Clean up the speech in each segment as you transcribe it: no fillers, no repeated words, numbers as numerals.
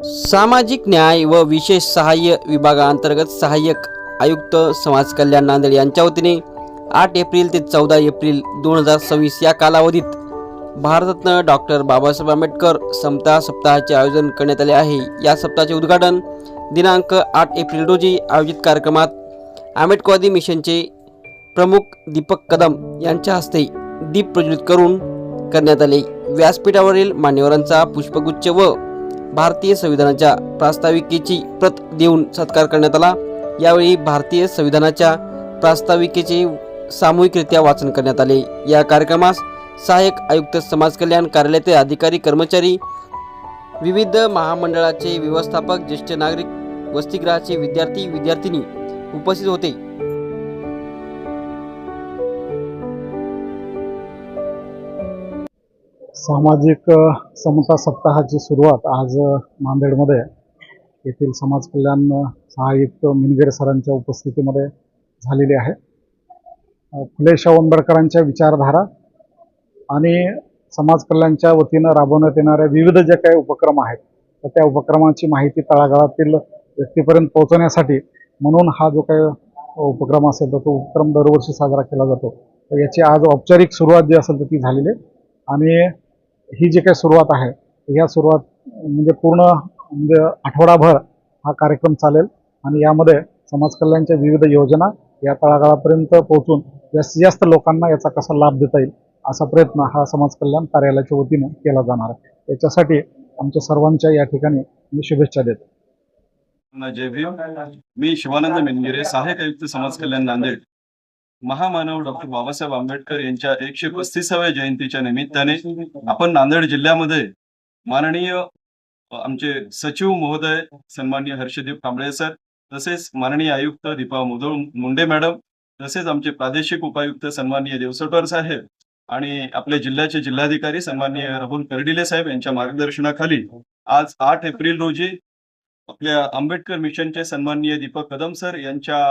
सामाजिक न्याय व विशेष सहाय्य विभागाअंतर्गत सहाय्यक आयुक्त समाज कल्याण नांदेड यांच्या वतीने 8 एप्रिल ते 14 एप्रिल 2026 या कालावधीत भारतरत्न डॉक्टर बाबासाहेब आंबेडकर समता सप्ताहाचे आयोजन करण्यात आले आहे। या सप्ताहाचे उद्घाटन दिनांक 8 एप्रिल रोजी आयोजित कार्यक्रमात आंबेडकरवादी मिशनचे प्रमुख दीपक कदम यांच्या हस्ते दीप प्रज्वलित करून करण्यात आले। व्यासपीठावरील मान्यवरांचा पुष्पगुच्छ व भारतीय संविधानाच्या प्रास्ताविकेची प्रत देऊन सत्कार करण्यात आला। यावेळी भारतीय संविधानाच्या प्रास्ताविकेचे सामूहिकरित्या वाचन करण्यात आले। या कार्यक्रमास सहाय्यक आयुक्त समाज कल्याण कार्यालयाचे अधिकारी कर्मचारी, विविध महामंडळाचे व्यवस्थापक, ज्येष्ठ नागरिक, वसतिगृहाचे विद्यार्थी विद्यार्थिनी उपस्थित होते। सामाजिक समता सप्ताहाची सुरुवात आज नांदेडमध्ये येथील समाज कल्याण सहाय्यक मिनगेरे सरांच्या उपस्थितीमध्ये झालेली आहे। फुले शाहू आंबेडकरांच्या विचारधारा आणि समाज कल्याणच्या वतीनं राबवण्यात येणाऱ्या विविध जे काही उपक्रम आहेत तर त्या उपक्रमांची माहिती तळागाळातील व्यक्तीपर्यंत पोहोचवण्यासाठी म्हणून हा जो काही उपक्रम असेल तर तो उपक्रम दरवर्षी साजरा केला जातो। तर याची आज औपचारिक सुरुवात जी असेल तर ती झालेली आहे आणि ही जी काही सुरुवात आहे या सुरुवात म्हणजे पूर्ण म्हणजे आठवडाभर हा कार्यक्रम चालेल आणि यामध्ये समाज कल्याणच्या विविध योजना या तळागाळापर्यंत पोहोचून जास्तीत जास्त लोकांना याचा कसा लाभ देता येईल असा प्रयत्न हा समाज कल्याण कार्यालयाच्या वतीने केला जाणार आहे। याच्यासाठी आमच्या सर्वांच्या या ठिकाणी मी शुभेच्छा देतो। जय भीम। मी शिवानंद मिनगिरे, सहाय्यक आयुक्त समाज कल्याण नांदेड। महामानव डॉक्टर बाबासाहेब आंबेडकर यांच्या 135व्या जयंतीच्या निमित्ताने आपण नांदेड जिल्ह्यामध्ये माननीय आमचे सचिव महोदय सन्माननीय हर्षदीप कांबळे सर, तसेच माननीय आयुक्त दीपा मुंडे मॅडम, तसेच आमचे प्रादेशिक उपायुक्त सन्माननीय देवसरकर साहेब आणि आपले जिल्ह्याचे जिल्हाधिकारी सन्माननीय राहुल कर्डिले साहेब यांच्या मार्गदर्शनाखाली आज 8 एप्रिल रोजी आपल्या आंबेडकर मिशनचे सन्माननीय दीपक कदम सर यांच्या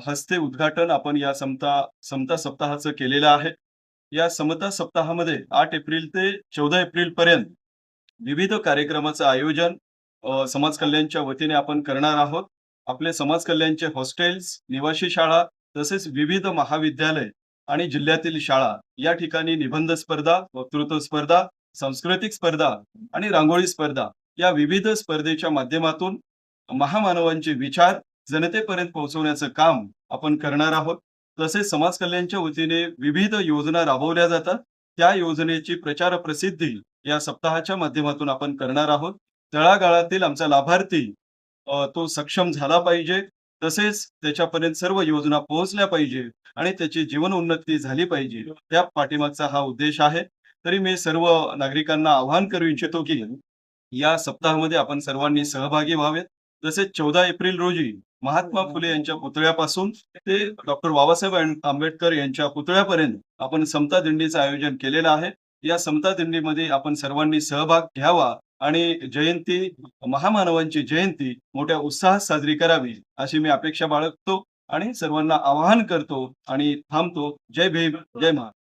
हस्ते उद्घाटन आपण या समता सप्ताहाचं केलेलं आहे। या समता सप्ताहामध्ये 8 एप्रिल ते 14 एप्रिल पर्यंत विविध कार्यक्रमाचं आयोजन समाज कल्याणच्या वतीने आपण करणार आहोत। आपले समाज कल्याणचे हॉस्टेल्स, निवासी शाळा, तसेच विविध महाविद्यालय आणि जिल्ह्यातील शाळा या ठिकाणी निबंध स्पर्धा, वक्तृत्व स्पर्धा, सांस्कृतिक स्पर्धा आणि रांगोळी स्पर्धा या विविध स्पर्धेच्या माध्यमातून महामानवांचे विचार जनतेपर्यंत पोहोचवण्याचं काम आपण करणार आहोत। तसेच समाज कल्याणच्या वतीने विविध योजना राबवल्या जातात, त्या योजनेची प्रचार प्रसिद्धी या सप्ताहाच्या माध्यमातून आपण करणार आहोत। तळागाळातील आमचा लाभार्थी तो सक्षम झाला पाहिजे, तसेच त्याच्यापर्यंत सर्व योजना पोहोचल्या पाहिजे आणि त्याची जीवन उन्नती झाली पाहिजे, त्या पाठीमागचा हा उद्देश आहे। तरी मी सर्व नागरिकांना आवाहन करू इच्छितो की या सप्ताहामध्ये आपण सर्वांनी सहभागी व्हावेत। तसेच 14 एप्रिल रोजी महात्मा फुले यांच्या पुतळ्यापासून ते डॉक्टर बाबासाहेब आंबेडकर यांच्या पुतळ्यापर्यंत आपण समता दिंडीचं आयोजन केलेलं आहे। या समता दिंडीमध्ये आपण सर्वांनी सहभाग घ्यावा आणि जयंती, महामानवांची जयंती मोठ्या उत्साहात साजरी करावी अशी मी अपेक्षा बाळगतो आणि सर्वांना आवाहन करतो आणि थांबतो। जय भीम, जय महाराष्ट्र।